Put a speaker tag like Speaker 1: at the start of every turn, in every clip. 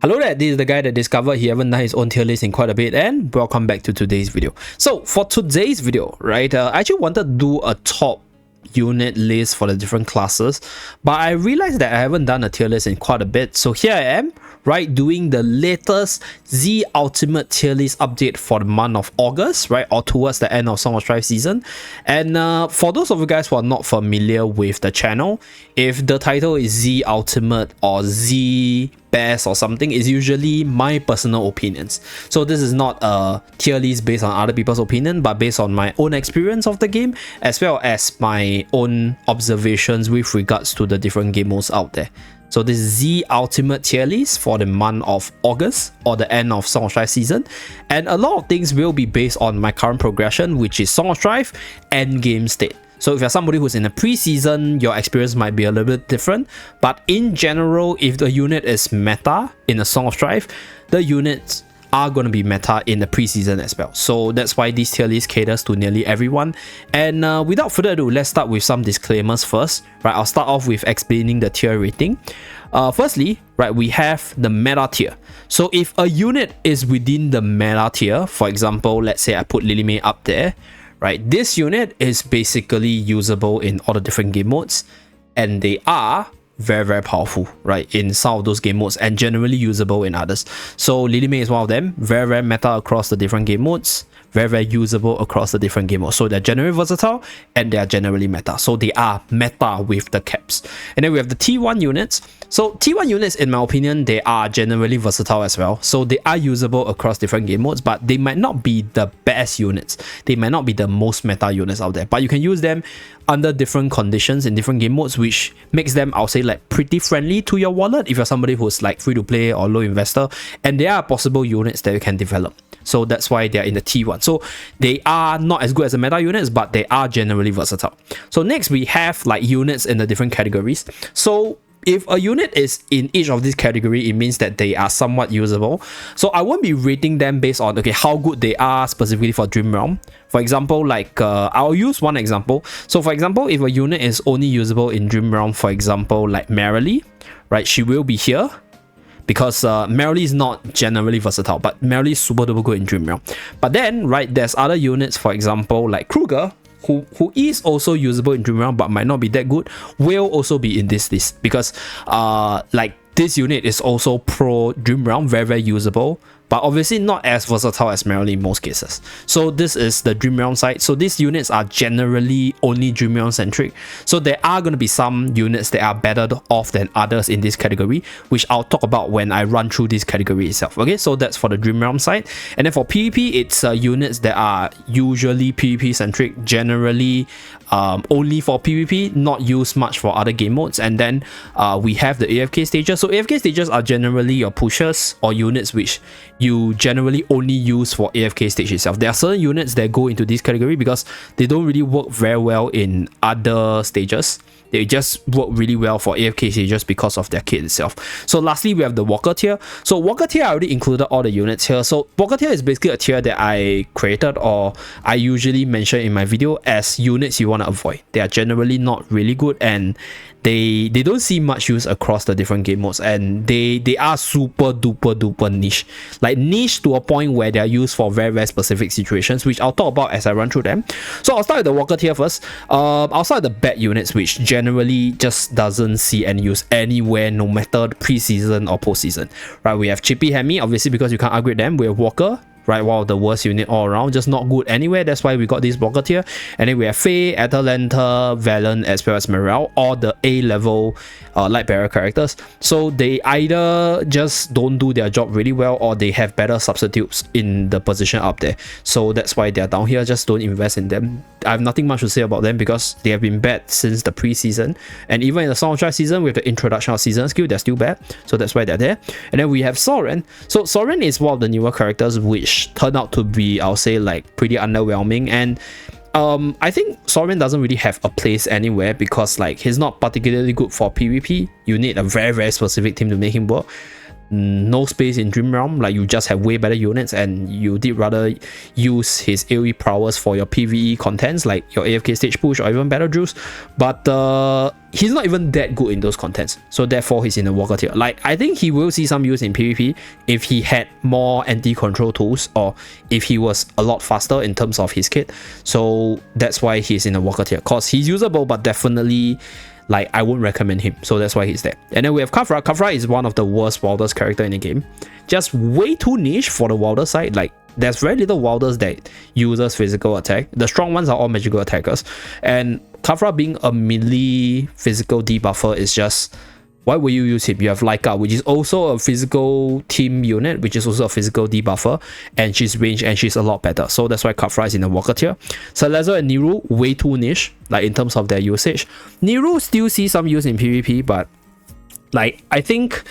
Speaker 1: Hello there, this is the guy that discovered he haven't done his own tier list in quite a bit, and welcome back to today's video. So for today's video, right, I actually wanted to do a top unit list for the different classes, but I realized that I haven't done a tier list in quite a bit. So here I am, right, doing the latest Zeee Ultimate tier list update for the month of August, right, or towards the end of Song of Strife season. And for those of you guys who are not familiar with the channel, if the title is Zeee Ultimate or Zeee Best or something, is usually my personal opinions. So this is not a tier list based on other people's opinion, but based on my own experience of the game, as well as my own observations with regards to the different game modes out there. So this is Zeee Ultimate tier list for the month of August or the end of Song of Strife season, and a lot of things will be based on my current progression, which is Song of Strife end game state. So if you're somebody who's in a pre-season, your experience might be a little bit different, but in general, if the unit is meta in a Song of Strife, the units are going to be meta in the pre-season as well. So that's why this tier list caters to nearly everyone. And without further ado, let's start with some disclaimers first. Right, I'll start off with explaining the tier rating. Firstly, right, we have the meta tier. So if a unit is within the meta tier, for example, let's say I put Lily May up there, right, this unit is basically usable in all the different game modes, and they are very powerful, right, in some of those game modes and generally usable in others. So Lily May is one of them, very meta across the different game modes, very usable across the different game modes. So they're generally versatile and they are generally meta. So they are meta with the caps. And then we have the T1 units. So T1 units, in my opinion, they are generally versatile as well. So they are usable across different game modes, but they might not be the best units. They might not be the most meta units out there, but you can use them under different conditions in different game modes, which makes them, I'll say, like pretty friendly to your wallet if you're somebody who's like free to play or low investor, and there are possible units that you can develop. So that's why they're in the T1. So they are not as good as the meta units, but they are generally versatile. So next we have like units in the different categories. So if a unit is in each of these categories, it means that they are somewhat usable. So I won't be rating them based on, okay, how good they are specifically for Dream Realm. For example, like I'll use one example. So for example, if a unit is only usable in Dream Realm, for example, like Merrily, right, she will be here, because Merrily is not generally versatile, but Merrily is super duper good in Dream Realm. But then, right, there's other units, for example, like Kruger, who is also usable in Dream Realm but might not be that good, will also be in this list, because like this unit is also pro Dream Realm, very usable, but obviously not as versatile as Merrily in most cases. So this is the Dream Realm side. So these units are generally only Dream Realm centric. So there are going to be some units that are better off than others in this category, which I'll talk about when I run through this category itself. Okay, so that's for the Dream Realm side. And then for PvP, it's units that are usually PvP centric, generally only for PvP, not used much for other game modes. And then we have the AFK stages. So AFK stages are generally your pushers or units which you generally only use for AFK stage itself. There are certain units that go into this category because they don't really work very well in other stages. They just work really well for AFK stages because of their kit itself. So lastly, we have the Walker tier. So Walker tier, I already included all the units here. So Walker tier is basically a tier that I created, or I usually mention in my video, as units you want to avoid. They are generally not really good, and they don't see much use across the different game modes, and they are super duper niche, like niche to a point where they are used for very specific situations, which I'll talk about as I run through them. So I'll start with the Walker tier first. I'll start with the bad units, which generally just doesn't see any use anywhere, no matter pre-season or post-season. Right, we have Chippy Hammy, obviously because you can't upgrade them. We have Walker, right, one of the worst unit all around, just not good anywhere. That's why we got this Walker tier. And then we have Faye, Atalanta, Valen, as well as Morale, all the A-level light bearer characters. So they either just don't do their job really well, or they have better substitutes in the position up there. So that's why they're down here. Just don't invest in them. I have nothing much to say about them because they have been bad since the pre-season, and even in the Song of Strife season with the introduction of season skill, they're still bad. So that's why they're there. And then we have Soren. So Soren is one of the newer characters which turned out to be, I'll say, like pretty underwhelming, and I think Soren doesn't really have a place anywhere because like he's not particularly good for PvP. You need a very specific team to make him work. no space in Dream Realm, like you just have way better units and you did rather use his AoE prowess for your PvE contents like your AFK stage push or even battle drills, but he's not even that good in those contents, so therefore he's in the Walker tier. Like, I think he will see some use in PvP if he had more anti-control tools or if he was a lot faster in terms of his kit, so that's why he's in the Walker tier, cause he's usable, but definitely like I won't recommend him, so that's why he's there. And then we have Khafra. Khafra is one of the worst wilders character in the game, just way too niche for the wilder side. Like, there's very little wilders that uses physical attack. The strong ones are all magical attackers, and Khafra being a melee physical debuffer is just, why will you use him? You have Laika, which is also a physical team unit, which is also a physical debuffer, and she's ranged and she's a lot better. So that's why Khafra is in the Walker tier. Salazar and Niru, way too niche, like in terms of their usage. Niru still sees some use in PvP, but like I think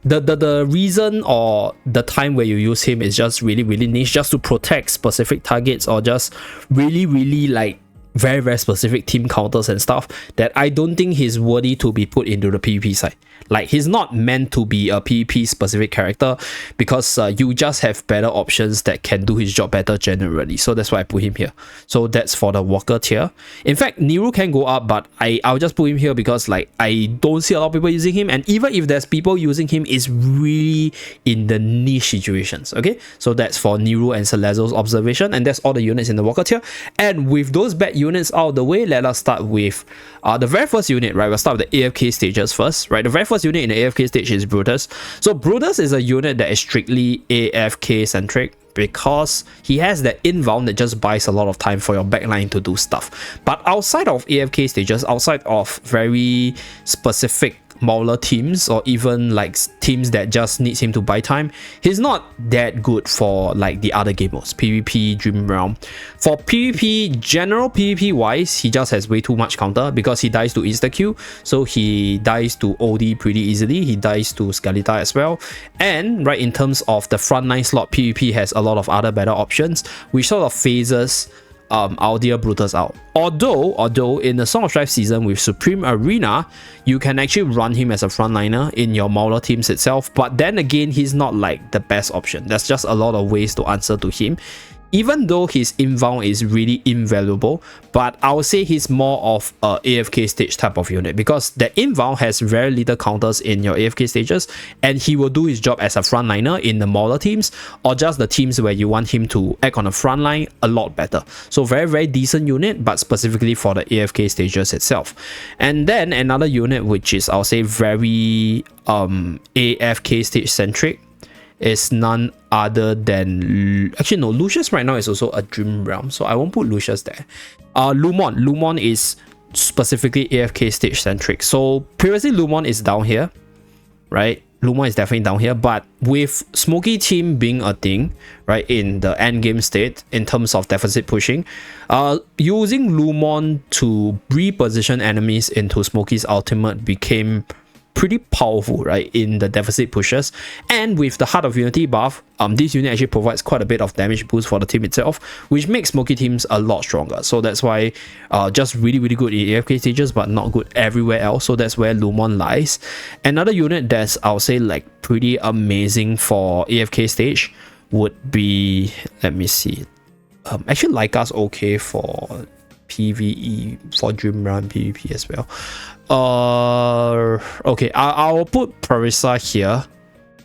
Speaker 1: the reason or the time where you use him is just really niche, just to protect specific targets or just really like very specific team counters and stuff, that I don't think he's worthy to be put into the PvP side. Like, he's not meant to be a PvP specific character, because you just have better options that can do his job better generally, so that's why I put him here. So that's for the Walker tier. In fact, Niru can go up, but I'll just put him here because like I don't see a lot of people using him, and even if there's people using him, it's really in the niche situations. Okay, so that's for Niru and Salazar's observation, and that's all the units in the Walker tier. And with those bad units out of the way, let us start with the very first unit, right? We'll start with the AFK stages first, right? The very first unit in the AFK stage is Brutus. So Brutus is a unit that is strictly AFK centric, because he has that inbound that just buys a lot of time for your backline to do stuff. But outside of AFK stages, outside of very specific Mauler teams, or even like teams that just needs him to buy time, he's not that good for like the other game modes, PvP, Dream Realm. For PvP, general PvP wise, he just has way too much counter, because he dies to insta-Q, so he dies to OD pretty easily, he dies to Skeleta as well. And right, in terms of the frontline slot, PvP has a lot of other better options, which sort of phases our dear Brutus out. Although in the Song of Strife season with Supreme Arena, you can actually run him as a frontliner in your Mauler teams itself, but then again, he's not like the best option. There's just a lot of ways to answer to him, even though his inbound is really invaluable. But I would say he's more of a AFK stage type of unit, because the inbound has very little counters in your AFK stages, and he will do his job as a frontliner in the Mauler teams, or just the teams where you want him to act on the front line a lot better. So very decent unit, but specifically for the AFK stages itself. And then another unit which is, I'll say, very AFK stage centric is none other than, actually no, Lucius right now is also a Dream Realm, so I won't put Lucius there. Lumon is specifically AFK stage centric. So previously Lumon is down here, right? Lumon is definitely down here, but with Smoky team being a thing, right, in the end game state in terms of deficit pushing, using Lumon to reposition enemies into Smoky's ultimate became pretty powerful, right, in the deficit pushes. And with the Heart of Unity buff, this unit actually provides quite a bit of damage boost for the team itself, which makes Smoky teams a lot stronger. So that's why just really good in AFK stages, but not good everywhere else. So that's where Lumon lies. Another unit that's, I'll say, like pretty amazing for AFK stage would be, let me see, actually Laika's okay for PvE, for Dream Run PvP as well. Okay, I'll put Parisa here,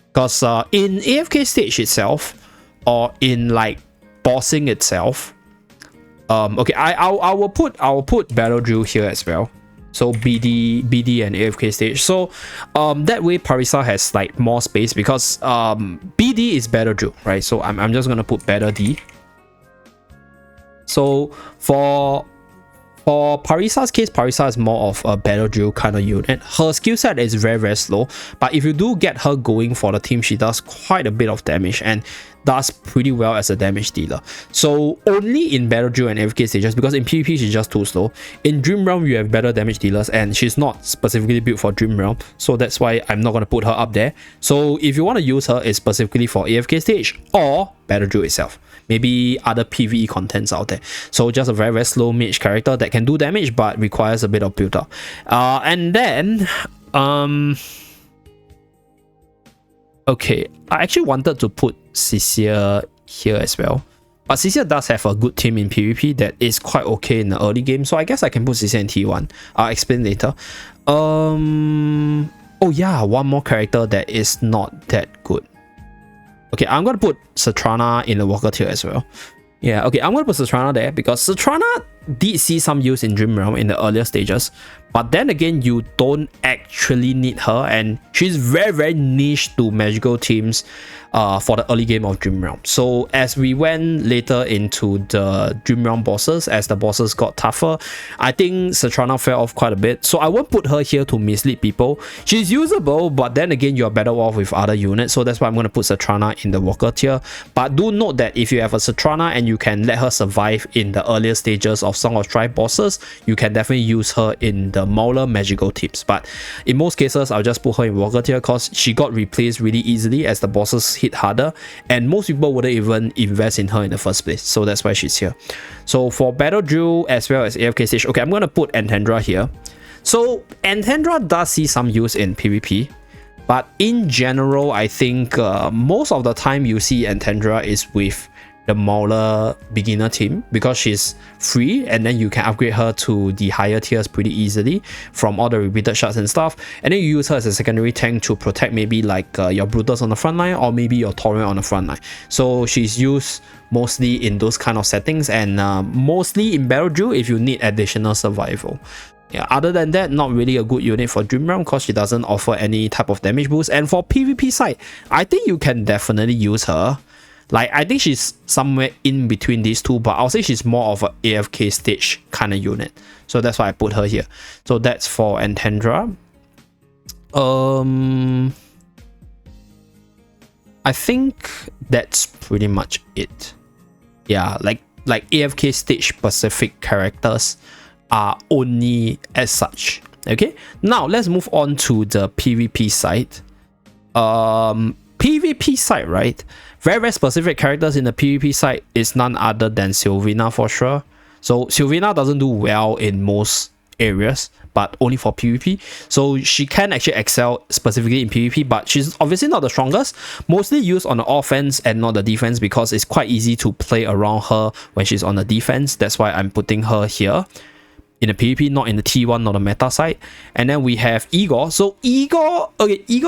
Speaker 1: because in AFK stage itself, or in like bossing itself, okay, I will put Battle Drill here as well. So BD and AFK stage. So that way Parisa has like more space, because BD is Battle Drill, right? So I'm just gonna put Battle D. So for Parisa's case, Parisa is more of a battle drill kind of unit. Her skill set is very slow, but if you do get her going for the team, she does quite a bit of damage and does pretty well as a damage dealer. So only in battle drill and AFK stages, because in PvP she's just too slow. In Dream Realm you have better damage dealers, and she's not specifically built for Dream Realm, so that's why I'm not going to put her up there. So if you want to use her, it's specifically for AFK stage or battle drill itself. Maybe other PvE contents out there. So just a very slow mage character that can do damage but requires a bit of build up. And then Okay, I actually wanted to put Zeee here as well. But Zeee does have a good team in PvP that is quite okay in the early game. So I guess I can put Zeee in T1. I'll explain later. Oh yeah, one more character that is not that good. Okay, I'm going to put Satrana in the Walker tier as well. Yeah, okay, I'm going to put Satrana there because Satrana did see some use in Dream Realm in the earlier stages. But then again, you don't actually need her, and she's very niche to magical teams for the early game of Dream Realm. So as we went later into the Dream Realm bosses, as the bosses got tougher, I think Satrana fell off quite a bit. So I won't put her here to mislead people. She's usable, but then again, you're better off with other units. So that's why I'm going to put Satrana in the Walker tier. But do note that if you have a Satrana and you can let her survive in the earlier stages of Song of Strife bosses, you can definitely use her in the Mauler magical tips. But in most cases, I'll just put her in Walker tier because she got replaced really easily as the bosses hit harder, and most people wouldn't even invest in her in the first place. So that's why she's here. So for Battle Drill as well as AFK stage, okay, I'm going to put Anthendra here. So Anthendra does see some use in PvP, but in general, I think most of the time you see Anthendra is with the Mauler beginner team because she's free, and then you can upgrade her to the higher tiers pretty easily from all the repeated shots and stuff, and then you use her as a secondary tank to protect maybe like your Brutals on the front line or maybe your Torrent on the front line. So she's used mostly in those kind of settings, and mostly in Battle Drill if you need additional survival. Yeah, other than that, not really a good unit for Dream Realm because she doesn't offer any type of damage boost. And for PvP side, I think you can definitely use her. Like, I think she's somewhere in between these two, but I'll say she's more of an AFK stage kind of unit. So that's why I put her here. So that's for Anthendra. I think that's pretty much it. Yeah, like AFK stage specific characters are only as such. Okay, now let's move on to the PvP side. PvP side, right? Very specific characters in the PvP side is none other than Sylvina for sure. So Sylvina doesn't do well in most areas, but only for PvP. So she can actually excel specifically in PvP, but she's obviously not the strongest. Mostly used on the offense and not the defense because it's quite easy to play around her when she's on the defense. That's why I'm putting her here in the PvP, not in the T1, not the meta side. And then we have Igor. So Igor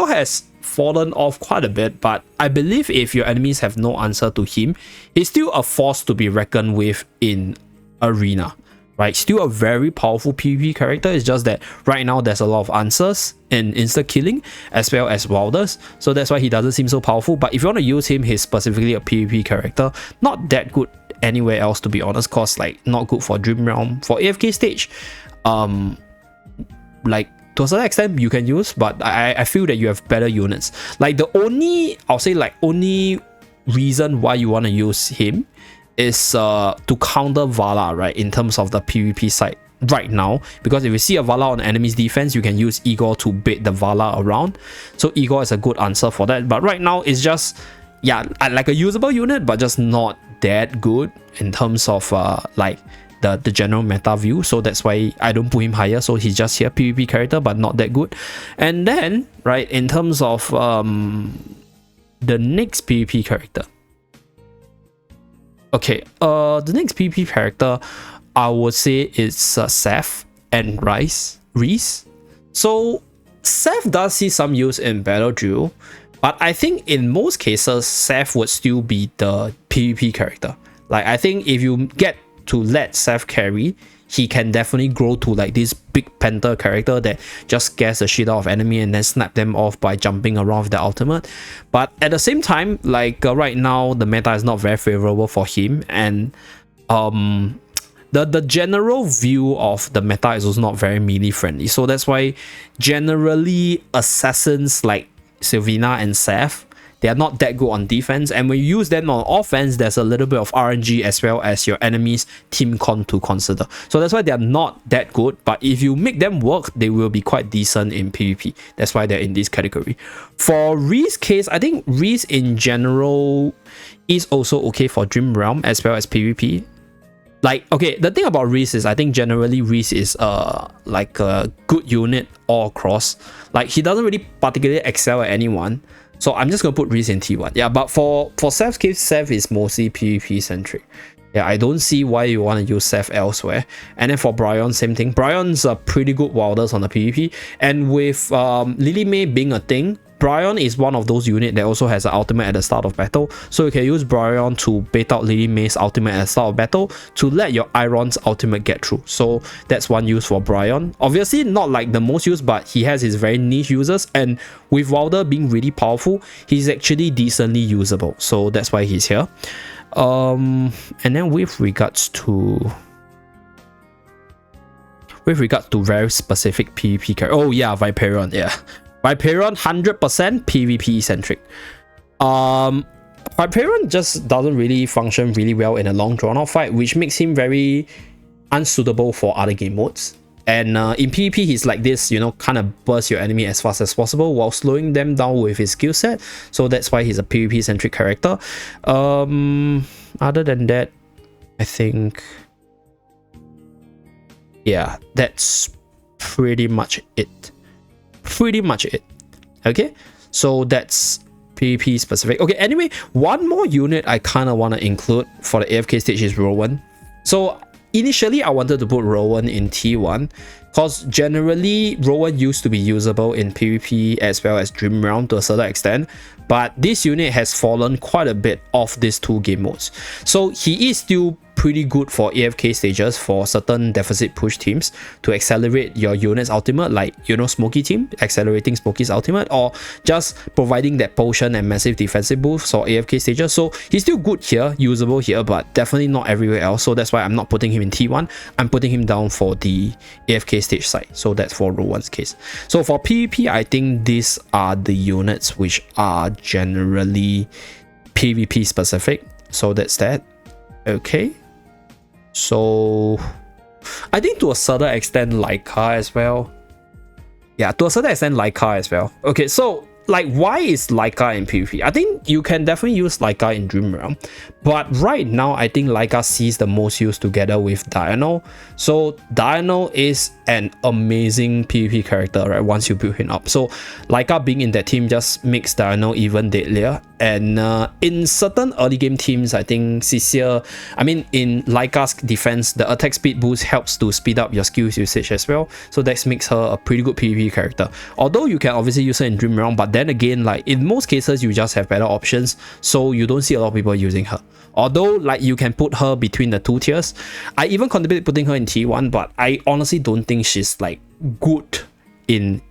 Speaker 1: has fallen off quite a bit, but I believe if your enemies have no answer to him, he's still a force to be reckoned with in Arena, right? Still a very powerful PvP character. It's just that right now there's a lot of answers in insta killing as well as wilders, so that's why he doesn't seem so powerful. But if you want to use him, he's specifically a PvP character, not that good anywhere else to be honest, cause like not good for Dream Realm. For AFK stage, like to a certain extent you can use, but I feel that you have better units. Like the only, I'll say like only reason why you want to use him is to counter Vala, right, in terms of the PvP side right now, because if you see a Vala on enemy's defense, you can use Igor to bait the Vala around. So Igor is a good answer for that, but right now it's just, yeah, like a usable unit, but just not that good in terms of like the general meta view. So that's why I don't put him higher. So he's just here, PvP character, but not that good. And then, right, in terms of the next PvP character, okay, the next PvP character I would say is Seth and Reese. So Seth does see some use in Battle Drill, but I think in most cases Seth would still be the PvP character. Like, I think if you get to let Seth carry, he can definitely grow to like this big panther character that just scares the shit out of enemy and then snap them off by jumping around with the ultimate. But at the same time, like right now the meta is not very favorable for him, and the general view of the meta is also not very melee friendly. So that's why generally assassins like Sylvina and Seth, they are not that good on defense, and when you use them on offense, there's a little bit of RNG as well as your enemy's team con to consider. So that's why they are not that good, but if you make them work, they will be quite decent in PvP. That's why they're in this category. For Reese's case, I think Reese in general is also okay for Dream Realm as well as PvP. Like, okay, the thing about Reese is I think generally Reese is like a good unit all across. Like, he doesn't really particularly excel at anyone, So I'm just gonna put Reese in T1. Yeah, but for Seth's case, Seth is mostly PvP centric. Yeah, I don't see why you want to use Seth elsewhere. And then for Bryon, same thing. Bryon's a pretty good wilders on the PvP. And with Lily May being a thing, Bryon is one of those units that also has an ultimate at the start of battle. So you can use Bryon to bait out Lily May's ultimate at the start of battle to let your Iron's ultimate get through. So that's one use for Bryon. Obviously not like the most used, but he has his very niche users. And with Wilder being really powerful, he's actually decently usable. So that's why he's here. And then with regards to very specific PvP character, oh yeah, Viperion, yeah, Viperion 100% PvP centric. Viperion just doesn't really function really well in a long drawn out fight, which makes him very unsuitable for other game modes. And in PvP, he's like this, you know, kind of burst your enemy as fast as possible while slowing them down with his skill set. So that's why he's a PvP centric character. Other than that, I think, yeah, that's pretty much it. Okay, so that's PvP specific. Okay, anyway, one more unit I kind of want to include for the AFK stage is Rowan. So initially, I wanted to put Rowan in T1 because generally Rowan used to be usable in PvP as well as Dream Realm to a certain extent, but this unit has fallen quite a bit off these two game modes. So he is still pretty good for AFK stages for certain deficit push teams to accelerate your unit's ultimate, like, you know, Smokey team accelerating Smokey's ultimate, or just providing that potion and massive defensive boost for AFK stages. So he's still good here, usable here, but definitely not everywhere else. So that's why I'm not putting him in T1. I'm putting him down for the AFK stage side. So that's for Rowan's case. So for PvP, I think these are the units which are generally PvP specific. So that's that. Okay. So I think to a certain extent Laika as well. Yeah, to a certain extent Laika as well. Okay, so like, why is Laika in PvP? I think you can definitely use Laika in Dream Realm, but right now I think Laika sees the most use together with Diurnal. So Diurnal is an amazing PvP character, right, once you build him up. So Laika being in that team just makes Diurnal even deadlier. And in certain early game teams, I think Cecile, I mean, in Laika's defense, the attack speed boost helps to speed up your skills usage as well. So that makes her a pretty good PvP character. Although you can obviously use her in Dream Realm, but then again, like, in most cases, you just have better options. So you don't see a lot of people using her. Although, like, you can put her between the two tiers. I even contemplated putting her in T1, but I honestly don't think she's, like, good in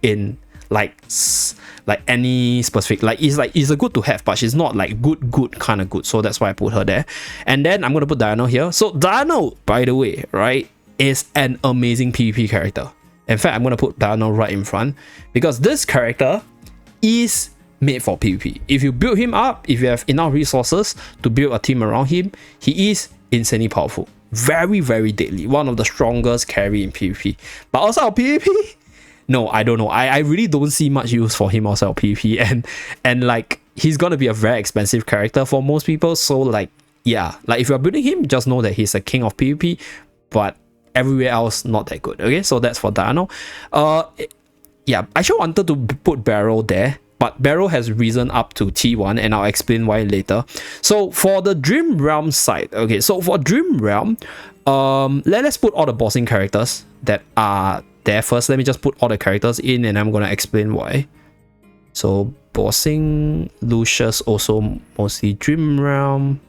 Speaker 1: like any specific, like, it's a good to have, but she's not like good kind of good. So that's why I put her there. And then I'm gonna put Diurnal here. So Diurnal, by the way, right, is an amazing PvP character. In fact, I'm gonna put Diurnal right in front because this character is made for PvP. If you build him up, if you have enough resources to build a team around him, he is insanely powerful, very, very deadly, one of the strongest carry in PvP. But also our PvP, no, I don't know. I really don't see much use for him outside of PvP, and like, he's gonna be a very expensive character for most people. So like, yeah, like, if you're building him, just know that he's a king of PvP, but everywhere else not that good. Okay, so that's for Diurnal. Yeah, I actually wanted to put Barrow there, but Barrow has risen up to T1, and I'll explain why later. So for the Dream Realm side, okay, so for Dream Realm, let's put all the bossing characters that are there first. Let me just put all the characters in, and I'm gonna explain why. So bossing, Lucius also mostly Dream Realm.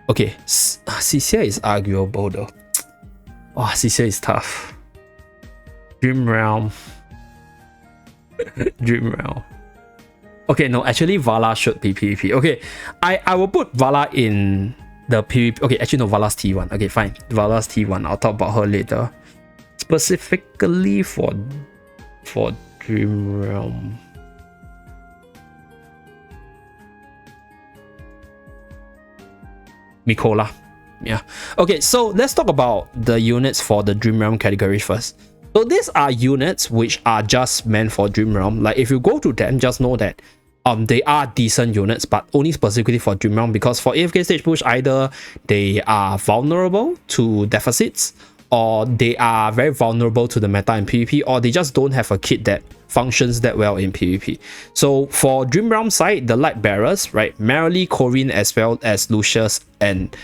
Speaker 1: Okay, Cecile is arguable though. Oh, Cecile is tough. Dream Realm. Dream Realm. Okay, no, actually Vala should be PvP. Okay, I will put Vala in the PvP. Okay, actually no, Vala's T1. Okay, fine. Vala's T1. I'll talk about her later. Specifically for Dream Realm. Mikola. Yeah. Okay, so let's talk about the units for the Dream Realm category first. So these are units which are just meant for Dream Realm. Like, if you go to them, just know that they are decent units, but only specifically for Dream Realm, because for AFK stage push, either they are vulnerable to deficits, or they are very vulnerable to the meta in PvP, or they just don't have a kit that functions that well in PvP. So for Dream Realm side, the Light Bearers, right, Merrily, Corinne, as well as Lucius and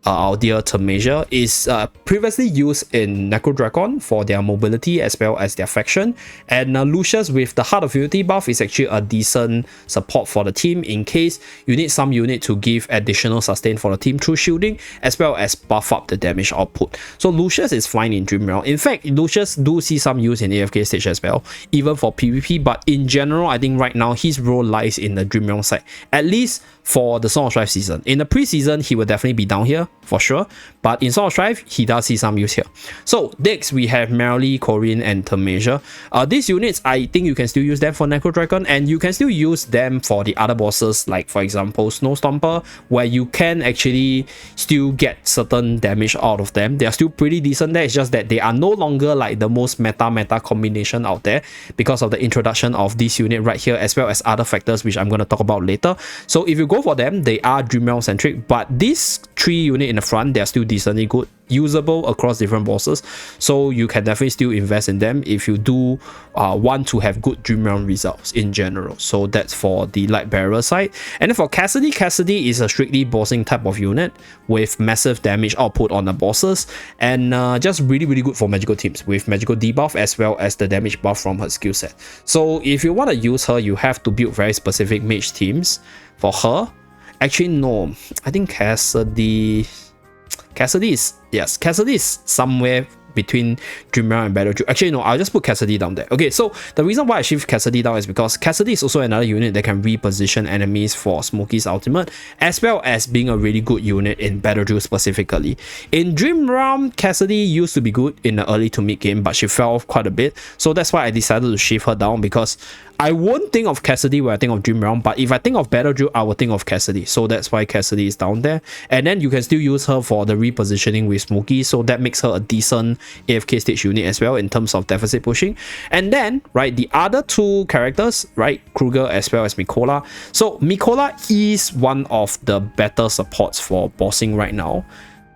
Speaker 1: our dear Tamasia, is previously used in Necro Dragon for their mobility as well as their faction, and Lucius with the Heart of Unity buff is actually a decent support for the team in case you need some unit to give additional sustain for the team through shielding, as well as buff up the damage output. So Lucius is fine in Dream Realm. In fact, Lucius do see some use in AFK stage as well, even for PvP, but in general, I think right now his role lies in the Dream Realm side, at least for the Song of Strife season. In the pre-season, he will definitely be down here for sure, but in Song of Strife, he does see some use here. So next we have Merrily, Corinne, and Tamasia. These units, I think you can still use them for Necro Dragon, and you can still use them for the other bosses, like for example Snow Stomper, where you can actually still get certain damage out of them. They are still pretty decent there. It's just that they are no longer like the most meta combination out there because of the introduction of this unit right here, as well as other factors which I'm going to talk about later. So if you go for them, they are Dream Realm centric, but these three units in the front, they are still decently good, usable across different bosses, so you can definitely still invest in them if you do want to have good Dream Realm results in general. So that's for the Light Bearer side. And then for Cassidy is a strictly bossing type of unit with massive damage output on the bosses, and just really good for magical teams with magical debuff as well as the damage buff from her skill set. So if you want to use her, you have to build very specific mage teams for her. Actually no, I think Cassidy is somewhere between Dream Realm and Battle Drew. Actually no, I'll just put Cassidy down there. Okay, so the reason why I shift Cassidy down is because Cassidy is also another unit that can reposition enemies for Smokey's ultimate, as well as being a really good unit in Battle Drew specifically. In Dream Realm, Cassidy used to be good in the early to mid game, but she fell off quite a bit, so that's why I decided to shift her down, because I won't think of Cassidy when I think of Dream Realm, but if I think of Battle Drew, I will think of Cassidy. So that's why Cassidy is down there. And then you can still use her for the repositioning with Smokey, so that makes her a decent AFK stage unit as well in terms of deficit pushing. And then, right, the other two characters, right, Kruger as well as Mikola. So Mikola is one of the better supports for bossing right now,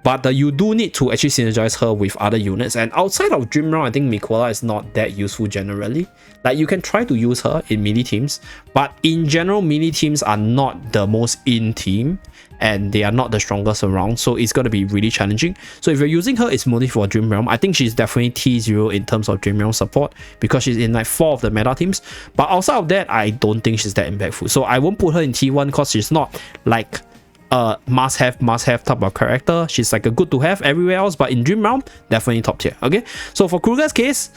Speaker 1: but you do need to actually synergize her with other units. And outside of Dream Realm, I think Mikola is not that useful generally. Like, you can try to use her in melee teams, but in general, melee teams are not the most in team, and they are not the strongest around, so it's going to be really challenging. So if you're using her, it's mostly for Dream Realm. I think she's definitely T0 in terms of Dream Realm support, because she's in like 4 of the meta teams. But outside of that, I don't think she's that impactful. So I won't put her in T1 because she's not like must have type of character. She's like a good to have everywhere else, but in Dream Realm, definitely top tier. Okay, so for Kruger's case,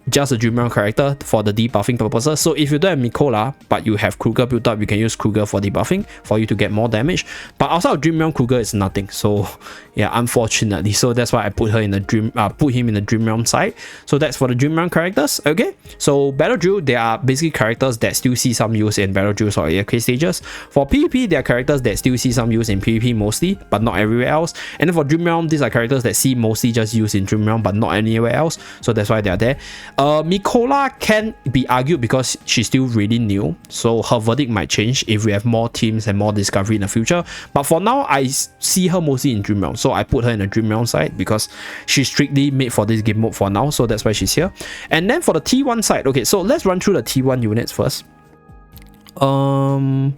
Speaker 1: just a Dream Realm character for the debuffing purposes. So if you don't have Mikola but you have Kruger built up, you can use Kruger for debuffing for you to get more damage. But outside of Dream Realm, Kruger is nothing. So yeah, unfortunately, so that's why I put her in the put him in the Dream Realm side. So that's for the Dream Realm characters. Okay, so Battle Drew, they are basically characters that still see some use in Battle Drews or AFK stages. For PvP, they are characters that still see some use in PvP mostly, but not everywhere else. And then for Dream Realm, these are characters that see mostly just use in Dream Realm, but not anywhere else. So that's why they are there. Mikola can be argued because she's still really new, so her verdict might change if we have more teams and more discovery in the future. But for now, I see her mostly in Dream Realm, so I put her in the Dream Realm side because she's strictly made for this game mode for now, so that's why she's here. And then for the T1 side, okay, so let's run through the T1 units first. T1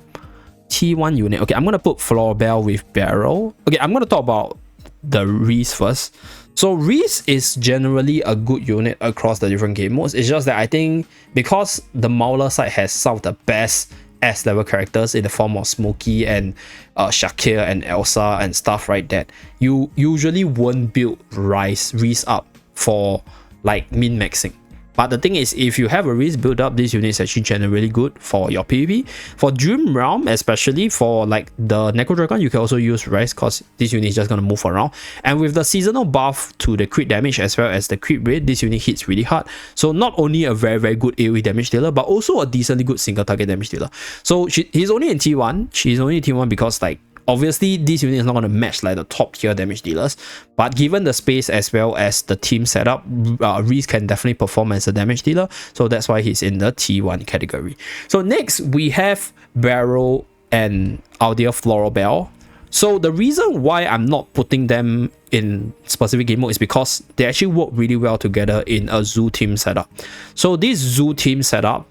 Speaker 1: unit. Okay, I'm gonna put Florbell with Barrel. Okay, I'm gonna talk about the Reese first. So Reese is generally a good unit across the different game modes. It's just that I think because the Mauler side has some of the best S level characters in the form of Smokey and Shakir and Elsa and stuff like that, you usually won't build Reese up for like min-maxing. But the thing is, if you have a Reese build up, this unit is actually generally good for your PvP. For Dream Realm, especially for like the Necro Dragon, you can also use Reese because this unit is just going to move around. And with the seasonal buff to the crit damage as well as the crit rate, this unit hits really hard. So not only a very good AoE damage dealer, but also a decently good single target damage dealer. So he's only in T1. She's only in T1 because like Obviously, this unit is not going to match like the top tier damage dealers, but given the space as well as the team setup, Reese can definitely perform as a damage dealer. So that's why he's in the T1 category. So next we have Barrel and our dear Florabelle. So the reason why I'm not putting them in specific game mode is because they actually work really well together in a Zoo team setup. So this Zoo team setup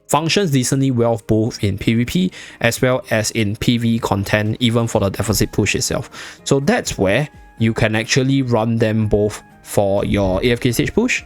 Speaker 1: functions decently well both in PvP as well as in PvE content, even for the deficit push itself. So that's where you can actually run them both for your AFK stage push,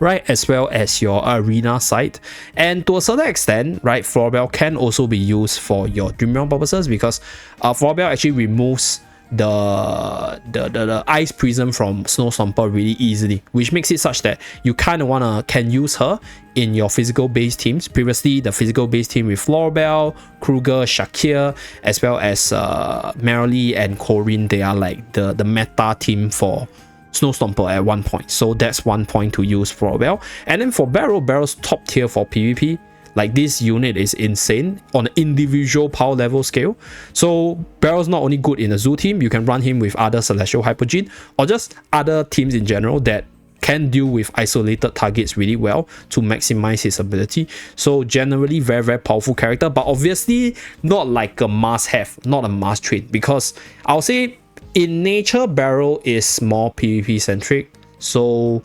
Speaker 1: right, as well as your arena side. And to a certain extent, right, Florabelle can also be used for your Dream Realm purposes, because Florabelle actually removes the ice prism from Snow Stomper really easily, which makes it such that you kind of can use her in your physical base teams. Previously, the physical base team with Florabelle, Kruger, Shakir, as well as Marilee and Corinne, they are like the meta team for Snow Stomper at one point. So that's one point to use Florabelle. And then for Barrel's top tier for PvP. Like, this unit is insane on an individual power level scale. So Barrel's not only good in a Zoo team, you can run him with other Celestial Hypergene or just other teams in general that can deal with isolated targets really well to maximize his ability. So generally very, very powerful character, but obviously not like a must have, not a must trade, because I'll say in nature Barrel is more PvP centric. So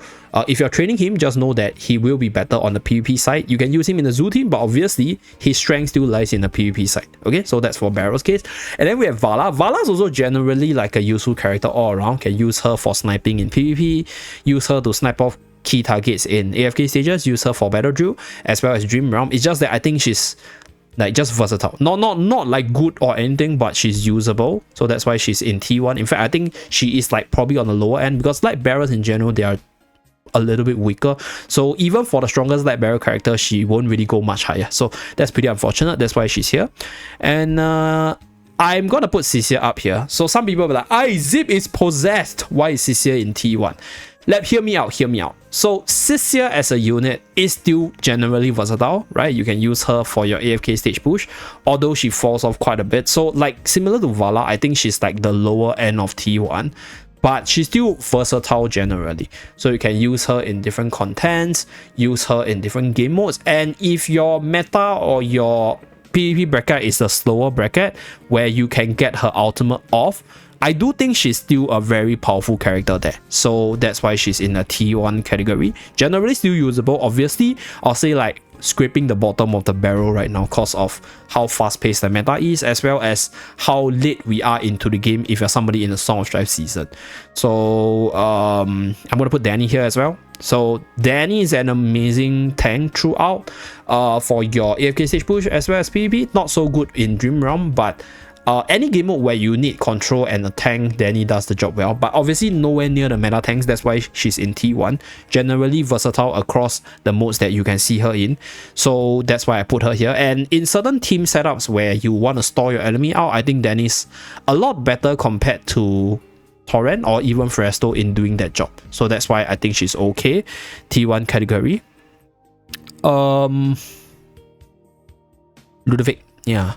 Speaker 1: if you're training him, just know that he will be better on the PvP side. You can use him in the Zoo team, but obviously his strength still lies in the PvP side. Okay, so that's for Barrel's case. And then we have Vala. Vala is also generally like a useful character all around. Can use her for sniping in PvP, use her to snipe off key targets in AFK stages, use her for Battle Drill, as well as Dream Realm. It's just that I think she's like just versatile, not like good or anything, but she's usable. So that's why she's in T1. In fact, I think she is like probably on the lower end, because light barrels in general, they are a little bit weaker. So even for the strongest light barrel character, she won't really go much higher. So that's pretty unfortunate. That's why she's here. And I'm gonna put Cisia up here. So some people will be like, Zip is possessed. Why is Cisia in T1? Hear me out. So Cisia as a unit is still generally versatile, right? You can use her for your AFK stage push, although she falls off quite a bit. So like similar to Vala, I think she's like the lower end of T1, but she's still versatile generally. So you can use her in different contents, use her in different game modes. And if your meta or your PvP bracket is a slower bracket where you can get her ultimate off, I do think she's still a very powerful character there. So that's why she's in the T1 category. Generally still usable. Obviously, I'll say like scraping the bottom of the barrel right now because of how fast-paced the meta is, as well as how late we are into the game if you're somebody in the Song of Strife season. So I'm gonna put Danny here as well. So Danny is an amazing tank throughout for your AFK stage push as well as PvP. Not so good in Dream Realm, but any game mode where you need control and a tank, Danny does the job well, but obviously nowhere near the meta tanks. That's why she's in T1. Generally versatile across the modes that you can see her in. So that's why I put her here. And in certain team setups where you want to store your enemy out, I think Danny's a lot better compared to Torrent or even Fresto in doing that job. So that's why I think she's okay. T1 category. Ludovic, yeah.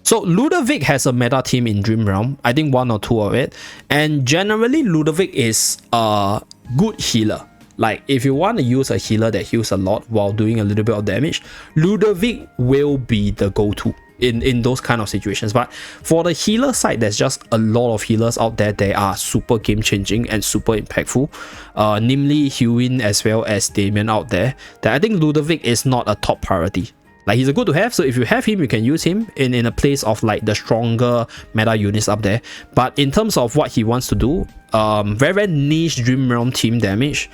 Speaker 1: So Ludovic has a meta team in Dream Realm, I think one or two of it, and generally Ludovic is a good healer. Like if you want to use a healer that heals a lot while doing a little bit of damage, Ludovic will be the go-to in those kind of situations. But for the healer side, there's just a lot of healers out there that are super game-changing and super impactful, namely Hewin as well as Damien out there, that I think Ludovic is not a top priority. Like he's a good to have, so if you have him, you can use him in a place of like the stronger meta units up there. But in terms of what he wants to do, very, very niche Dream Realm team damage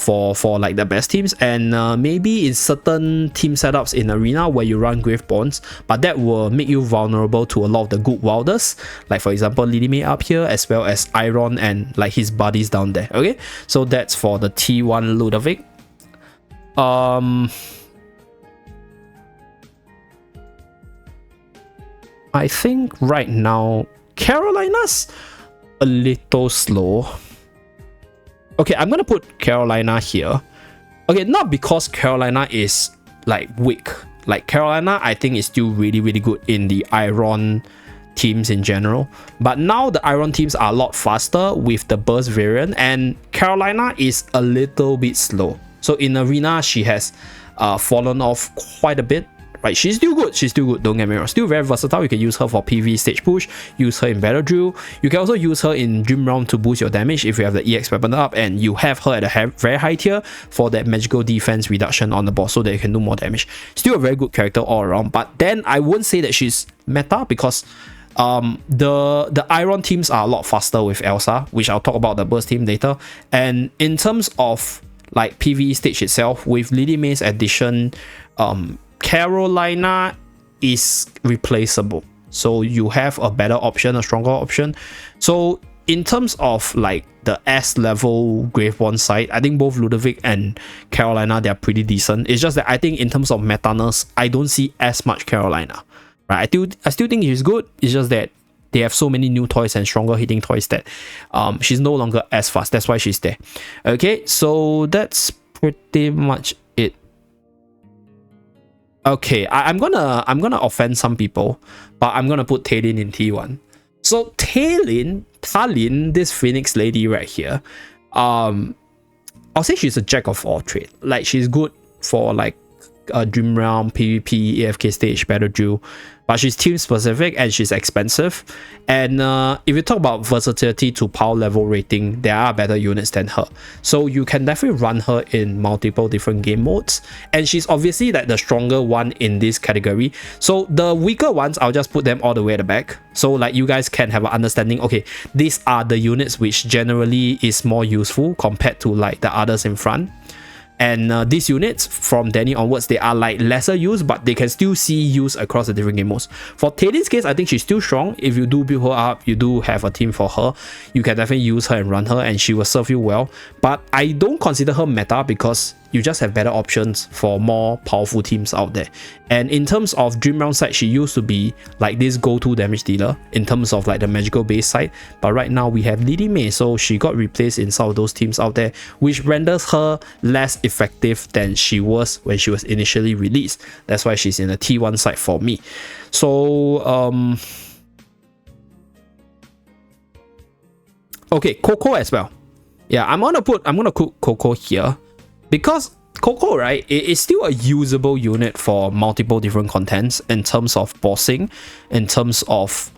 Speaker 1: for like the best teams, and maybe in certain team setups in Arena where you run Gravebonds, but that will make you vulnerable to a lot of the good wilders, like for example Lily May up here, as well as Iron and like his buddies down there. Okay, so that's for the T1 Ludovic. I think right now Carolina's a little slow. Okay, I'm gonna put Carolina here. Okay, not because Carolina is like weak. Like Carolina, I think is still really, really good in the Iron teams in general. But now the Iron teams are a lot faster with the burst variant, and Carolina is a little bit slow. So in arena, she has fallen off quite a bit. Right, she's still good, don't get me wrong, still very versatile. You can use her for PvE stage push, use her in battle drill. You can also use her in dream realm to boost your damage if you have the EX weapon up, and you have her at a very high tier for that magical defense reduction on the boss so that you can do more damage. Still a very good character all around, but then I wouldn't say that she's meta because the Iron teams are a lot faster with Elsa, which I'll talk about the burst team later. And in terms of like PvE stage itself, with Lily May's addition, Carolina is replaceable, so you have a better option, a stronger option. So in terms of like the S level Graveborn side, I think both Ludovic and Carolina, they're pretty decent. It's just that I think in terms of metaness, I don't see as much Carolina, right? I still think she's good. It's just that they have so many new toys and stronger hitting toys that she's no longer as fast. That's why she's there. Okay, so that's pretty much it. Okay, I'm gonna offend some people, but I'm gonna put Talin in T1. So Talin, this Phoenix lady right here, I'll say she's a jack of all trades. Like, she's good for like Dream Realm, PvP, AFK stage, battle drill, but she's team specific and she's expensive. And if you talk about versatility to power level rating, there are better units than her, so you can definitely run her in multiple different game modes, and she's obviously like the stronger one in this category. So the weaker ones, I'll just put them all the way at the back, so like you guys can have an understanding. Okay, these are the units which generally is more useful compared to like the others in front. And these units from Danny onwards, they are like lesser used, but they can still see use across the different game modes. For Talin's case, I think she's still strong. If you do build her up, you do have a team for her, you can definitely use her and run her, and she will serve you well. But I don't consider her meta because you just have better options for more powerful teams out there. And in terms of Dream Realm side, she used to be like this go-to damage dealer in terms of like the magical base side, but right now we have Lily May, so she got replaced in some of those teams out there, which renders her less effective than she was when she was initially released. That's why she's in the T1 side for me. So okay, Coco as well. Yeah, I'm gonna put Coco here, because Coco, right, it is still a usable unit for multiple different contents in terms of bossing, in terms of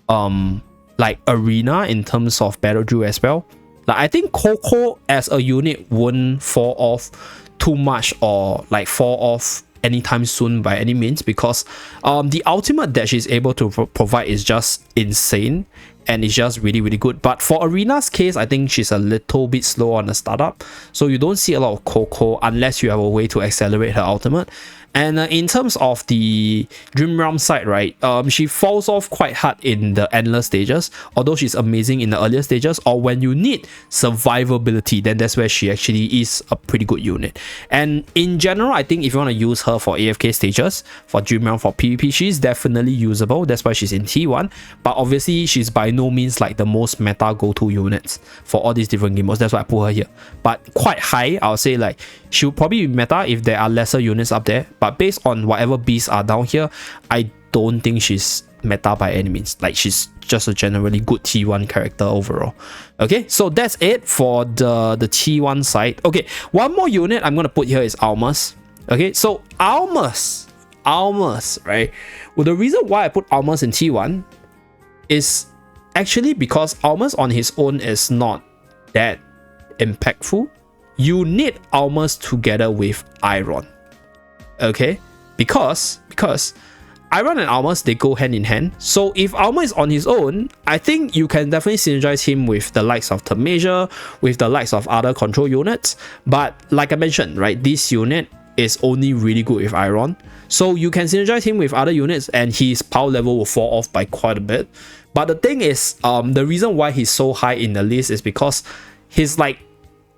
Speaker 1: like arena, in terms of battle drill as well. Like, I think Coco as a unit won't fall off too much or like fall off anytime soon by any means, because the ultimate that she's able to provide is just insane, and it's just really, really good. But for Arena's case, I think she's a little bit slow on the startup, so you don't see a lot of Coco unless you have a way to accelerate her ultimate. And in terms of the Dream Realm side, right, she falls off quite hard in the endless stages, although she's amazing in the earlier stages, or when you need survivability, then that's where she actually is a pretty good unit. And in general, I think if you want to use her for AFK stages, for Dream Realm, for PvP, she's definitely usable. That's why she's in T1, but obviously she's by no means like the most meta go-to units for all these different game modes. That's why I put her here, but quite high. I'll say like she would probably be meta if there are lesser units up there, but based on whatever beasts are down here, I don't think she's meta by any means. Like, she's just a generally good T1 character overall. Okay, so that's it for the T1 side. Okay, one more unit I'm gonna put here is Almas. Okay, so Almas, right? Well, the reason why I put Almas in T1 is actually because Almas on his own is not that impactful. You need Almas together with Iron. Okay, because Iron and Almas, they go hand in hand. So if Almas is on his own, I think you can definitely synergize him with the likes of Tamasia, with the likes of other control units. But like I mentioned, right, this unit is only really good with Iron, so you can synergize him with other units and his power level will fall off by quite a bit. But the thing is, the reason why he's so high in the list is because he's like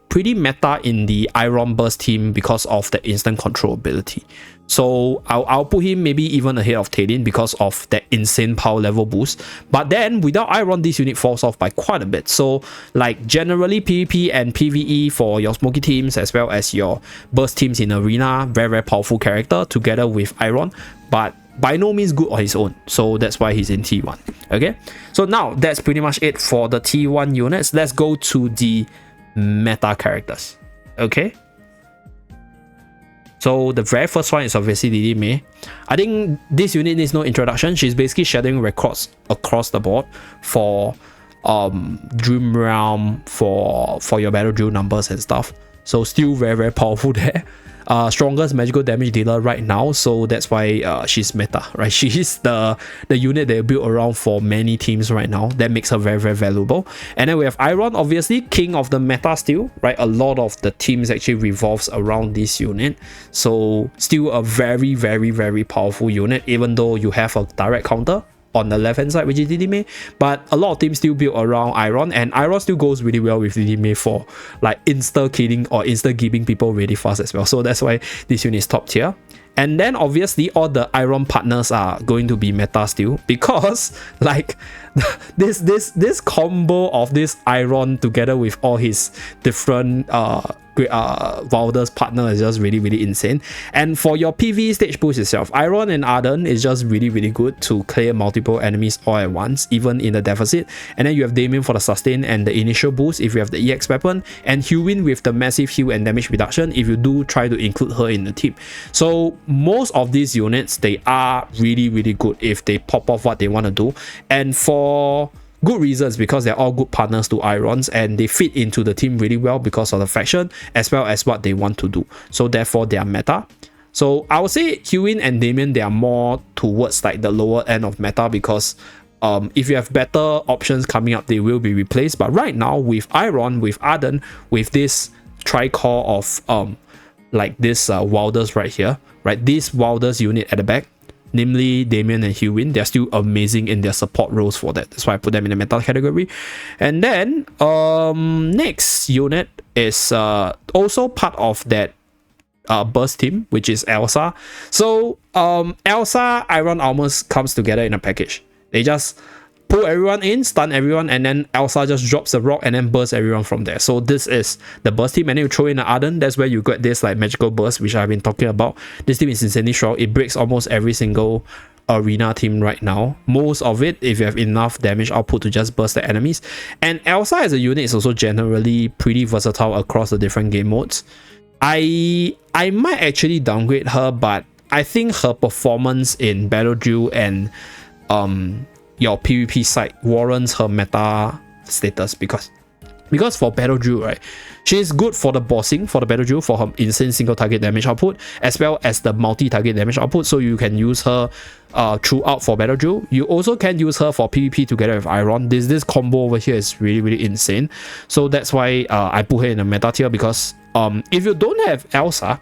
Speaker 1: pretty meta in the Iron Burst team because of the instant control ability. So I'll put him maybe even ahead of Talin because of that insane power level boost. But then without Iron, this unit falls off by quite a bit. So like generally PvP and PvE for your smoky teams as well as your burst teams in arena, very, very powerful character together with Iron. But by no means good on his own, so that's why he's in T1. Okay, so now that's pretty much it for the T1 units. Let's go to the meta characters. Okay, so the very first one is obviously Lily May. I think this unit needs no introduction. She's basically shedding records across the board for Dream Realm, for your battle drill numbers and stuff. So still very powerful there. Strongest magical damage dealer right now, so that's why she's meta, right? She's the unit they built around for many teams right now. That makes her very valuable. And then we have Iron, obviously king of the meta still, right? A lot of the teams actually revolves around this unit, so still a very powerful unit, even though you have a direct counter on the left hand side, which is Lily May, but a lot of teams still build around Iron, and Iron still goes really well with Lily May for like insta killing or insta giving people really fast as well. So that's why this unit is top tier. And then obviously all the Iron partners are going to be meta still, because like this combo of this Iron together with all his different Wilders partner is just really insane. And for your PvE stage boost itself, Iron and Arden is just really good to clear multiple enemies all at once, even in the deficit. And then you have Damien for the sustain and the initial boost if you have the EX weapon, and Hewin with the massive heal and damage reduction if you do try to include her in the team. So most of these units, they are really good if they pop off what they want to do, and for good reasons, because they're all good partners to Irons and they fit into the team really well because of the faction as well as what they want to do. So therefore they are meta. So I would say Hewin and Damien, they are more towards like the lower end of meta, because if you have better options coming up, they will be replaced. But right now with Iron, with Arden, with this tricore of like this Wilders right here, right, this Wilders unit at the back, namely Damien and Hewin, they're still amazing in their support roles for that. That's why I put them in the meta category. And then next unit is also part of that burst team, which is Elsa. So Elsa, Iron almost comes together in a package. They just pull everyone in, stun everyone, and then Elsa just drops the rock and then bursts everyone from there. So this is the burst team, and then you throw in the Arden. That's where you get this like magical burst, which I've been talking about. This team is insanely strong. It breaks almost every single arena team right now. Most of it, if you have enough damage output to just burst the enemies. And Elsa as a unit is also generally pretty versatile across the different game modes. I might actually downgrade her, but I think her performance in Battle Drill and your PvP side warrants her meta status, because for Battle Drill, right, she is good for the bossing, for the Battle Drill, for her insane single target damage output, as well as the multi-target damage output, so you can use her throughout for Battle Drill. You also can use her for PvP together with Iron. This combo over here is really insane. So that's why I put her in a meta tier, because if you don't have Elsa,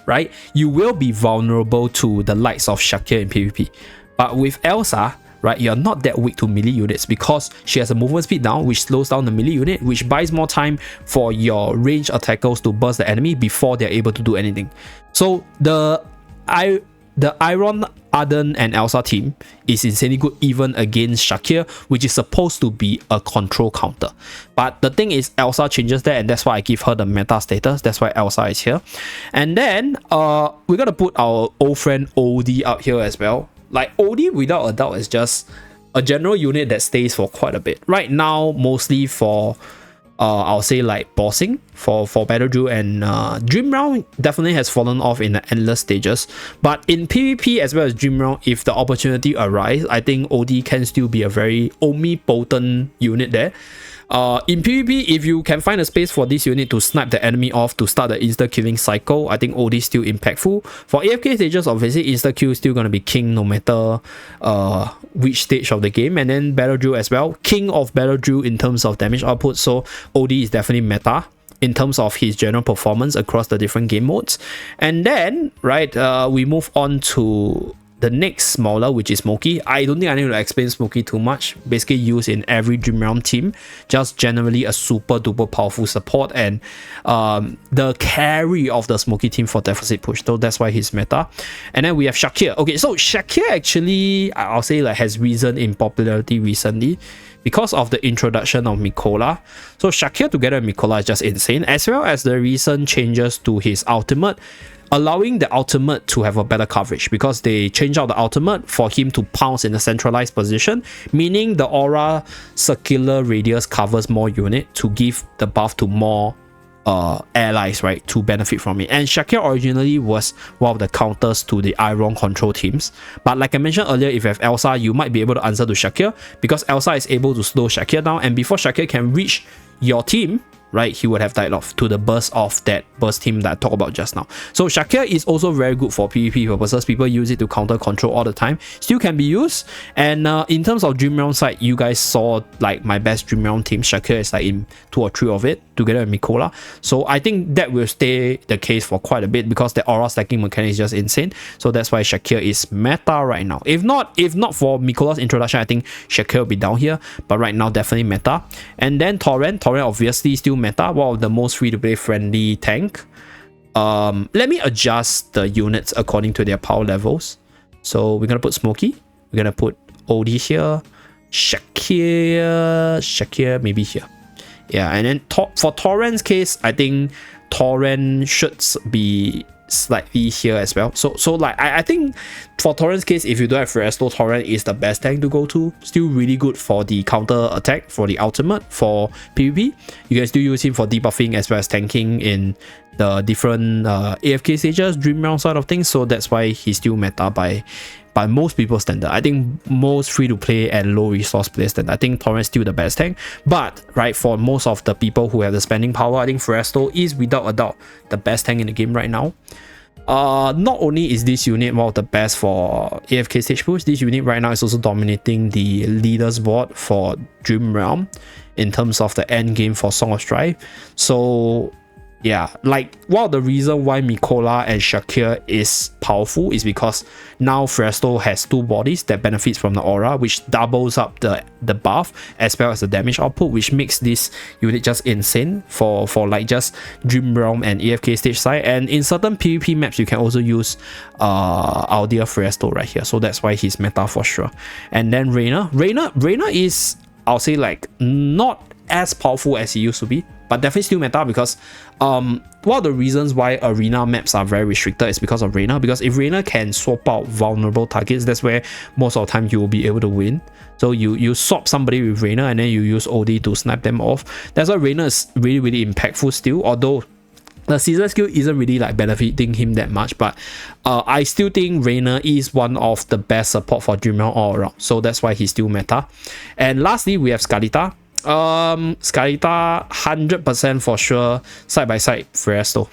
Speaker 1: right, you will be vulnerable to the likes of Shakir in PvP. But with Elsa, right, you're not that weak to melee units, because she has a movement speed down, which slows down the melee unit, which buys more time for your range attackers to burst the enemy before they're able to do anything. So the Iron, Arden and Elsa team is insanely good even against Shakir, which is supposed to be a control counter. But the thing is, Elsa changes that, and that's why I give her the meta status. That's why Elsa is here. And then we're gonna put our old friend Odie out here as well. Like, Odie, without a doubt, is just a general unit that stays for quite a bit. Right now, mostly for, I'll say, like, bossing, for Battle Drill, and Dream Realm definitely has fallen off in the endless stages. But in PvP as well as Dream Realm, if the opportunity arises, I think Odie can still be a very omnipotent unit there. In PvP, if you can find a space for this unit to snipe the enemy off to start the insta-killing cycle, I think Odie is still impactful. For AFK stages, obviously, insta-kill is still going to be king no matter which stage of the game. And then Battle Drill as well, king of Battle Drill in terms of damage output, so Odie is definitely meta in terms of his general performance across the different game modes. And then, right, we move on to the next smaller, which is Smokey. I don't think I need to explain Smokey too much. Basically used in every Dream Realm team. Just generally a super duper powerful support, and the carry of the Smokey team for deficit push. So that's why he's meta. And then we have Shakir. Okay, so Shakir actually, I'll say, like, has risen in popularity recently because of the introduction of Mikola. So Shakir together with Mikola is just insane, as well as the recent changes to his ultimate. allowing the ultimate to have a better coverage because they change out the ultimate for him to pounce in a centralized position, meaning the aura circular radius covers more unit to give the buff to more allies, right, to benefit from it. And Shakir originally was one of the counters to the Iron control teams, but like I mentioned earlier, if you have Elsa, you might be able to answer to Shakir because Elsa is able to slow Shakir down, and before Shakir can reach your team, right, he would have died off to the burst of that burst team that I talked about just now. So Shakir is also very good for PvP purposes. People use it to counter control all the time. Still can be used. And in terms of Dream Realm side, you guys saw like my best Dream Realm team. Shakir is like in 2 or 3 of it together with Mikola. So I think that will stay the case for quite a bit because the aura stacking mechanic is just insane. So that's why Shakir is meta right now. If not for Mikola's introduction, I think Shakir will be down here. But right now, definitely meta. And then Torrent obviously still meta, one of the most free-to-play friendly tank. Let me adjust the units according to their power levels. So we're gonna put Smokey, we're gonna put Odie here, Shakir maybe here. Yeah, and then for Torrent's case, I think Torrent should be slightly here as well. So like I think for Torrent's case, if you don't have Resto, Torrent is the best tank to go to. Still really good for the counter attack, for the ultimate, for PvP. You can still use him for debuffing as well as tanking in the different AFK stages, Dream Realm side of things. So that's why he's still meta by most people's standard. I think most free-to-play and low-resource players standard, I think Torrent's still the best tank. But right, for most of the people who have the spending power, I think Resto is without a doubt the best tank in the game right now. Not only is this unit one of the best for AFK stage push, this unit right now is also dominating the leaders board for Dream Realm in terms of the end game for Song of Strife. So yeah, like one of the reasons why Mikola and Shakir is powerful is because now Resto has 2 bodies that benefits from the aura, which doubles up the buff as well as the damage output, which makes this unit just insane for like just Dream Realm and AFK stage side. And in certain PvP maps, you can also use our dear Resto right here. So that's why he's meta for sure. And then Reina is, I'll say, like not as powerful as he used to be, but definitely still meta because one of the reasons why arena maps are very restricted is because of Reina. Because if Reina can swap out vulnerable targets, that's where most of the time you will be able to win. So you swap somebody with Reina and then you use OD to snipe them off. That's why Reina is really, really impactful still, although the season skill isn't really like benefiting him that much. But I still think Reina is one of the best support for Dream Realm all around. So that's why he's still meta. And lastly, we have Skalita. Skalita 100% for sure side by side Resto.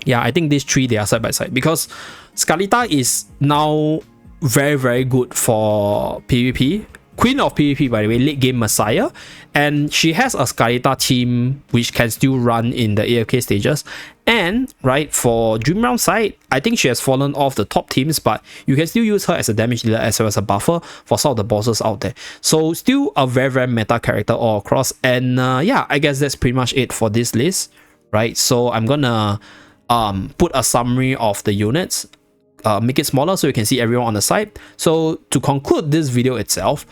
Speaker 1: Yeah, I think these 3 they are side by side because Skalita is now very, very good for PvP. Queen of PvP, by the way, late game messiah, and she has a Skalita team which can still run in the AFK stages. And right, for Dream Realm side, I think she has fallen off the top teams, but you can still use her as a damage dealer as well as a buffer for some of the bosses out there. So still a very, very meta character all across. And yeah, I guess that's pretty much it for this list, right? So I'm gonna put a summary of the units, make it smaller so you can see everyone on the side. So to conclude this video itself,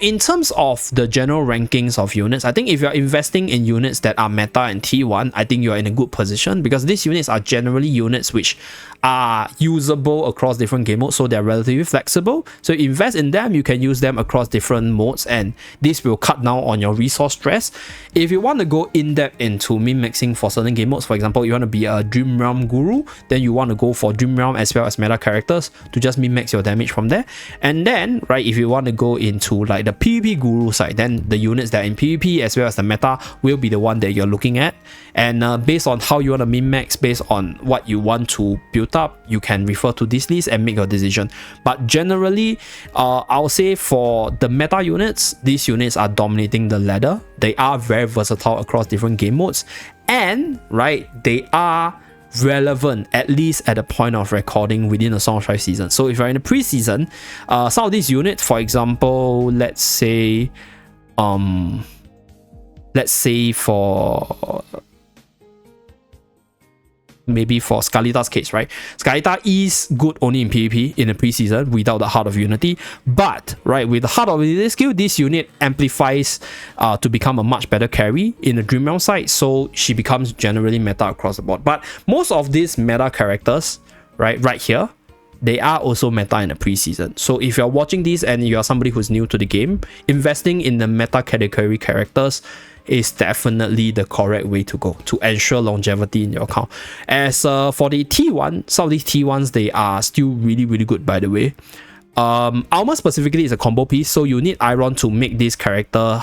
Speaker 1: in terms of the general rankings of units, I think if you're investing in units that are meta and T1, I think you're in a good position because these units are generally units which are usable across different game modes, so they're relatively flexible. So invest in them, you can use them across different modes, and this will cut down on your resource stress. If you want to go in-depth into min-maxing for certain game modes, for example, you want to be a Dream Realm guru, then you want to go for Dream Realm as well as meta characters to just min-max your damage from there. And then, right, if you want to go into like the PvP guru side, then the units that are in PvP as well as the meta will be the one that you're looking at. And based on how you want to min-max, based on what you want to build up, you can refer to this list and make your decision. But generally, I'll say for the meta units, these units are dominating the ladder. They are very versatile across different game modes, and right, they are relevant at least at the point of recording within the Song of Strife season. So if you're in the preseason, some of these units, for example, let's say for maybe for Scarlita's case, right? Scarlita is good only in PvP in the preseason without the Heart of Unity, but right, with the Heart of Unity skill, this unit amplifies to become a much better carry in the Dream Realm side, so she becomes generally meta across the board. But most of these meta characters, right here, they are also meta in the preseason. So if you're watching this and you're somebody who's new to the game, investing in the meta category characters is definitely the correct way to go to ensure longevity in your account. As for the T1, some of these T1s, they are still really good, by the way. Armor specifically is a combo piece, so you need Iron to make this character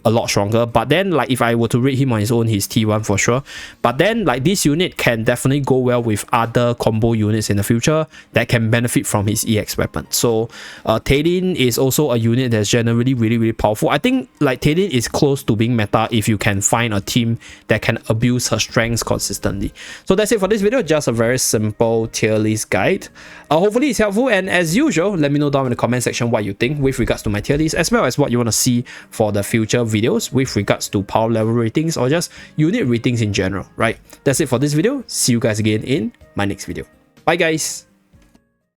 Speaker 1: a lot stronger. But then, like, if I were to rate him on his own, he's T1 for sure. But then, like, this unit can definitely go well with other combo units in the future that can benefit from his EX weapon. So Tadin is also a unit that's generally really powerful. I think like Tadin is close to being meta if you can find a team that can abuse her strengths consistently. So that's it for this video, just a very simple tier list guide. Hopefully it's helpful, and as usual, let me know down in the comment section what you think with regards to my tier list, as well as what you want to see for the future videos with regards to power level ratings or just unit ratings in general, right? That's it for this video. See you guys again in my next video. Bye guys.